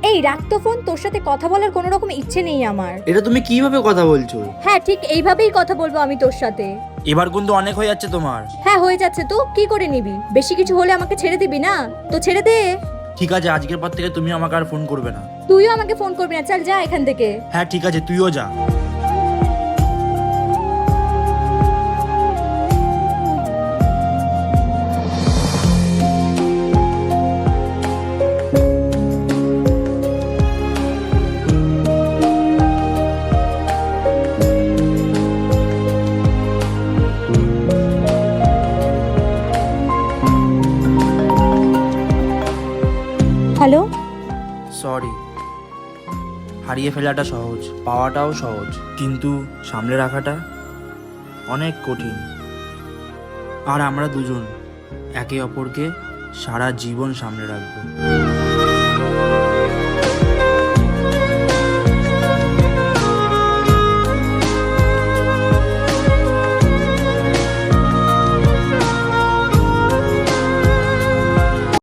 এই রাখ তো ফোন, তোর সাথে কথা বলার কোনো রকম ইচ্ছে নেই আমার। এটা তুমি কিভাবে কথা বলছো? হ্যাঁ ঠিক এইভাবেই কথা বলবো আমি তোর সাথে। এবার কিন্তু অনেক হয়ে যাচ্ছে তোমার। হ্যাঁ হয়ে যাচ্ছে তো, কি করে নিবি? বেশি কিছু হলে আমাকে ছেড়ে দিবি না তো? ছেড়ে দে। ঠিক আছে, আজকের পর থেকে তুমি আমাকে আর ফোন করবে না। তুইও আমাকে ফোন করবি না, চল যা এখান থেকে। হ্যাঁ ঠিক আছে, তুইও যা। হ্যালো। সরি। হারিয়ে ফেলাটা সহজ, পাওয়াটাও সহজ, কিন্তু সামলে রাখাটা অনেক কঠিন। আর আমরা দুজন একে অপরকে সারা জীবন সামলে রাখবো।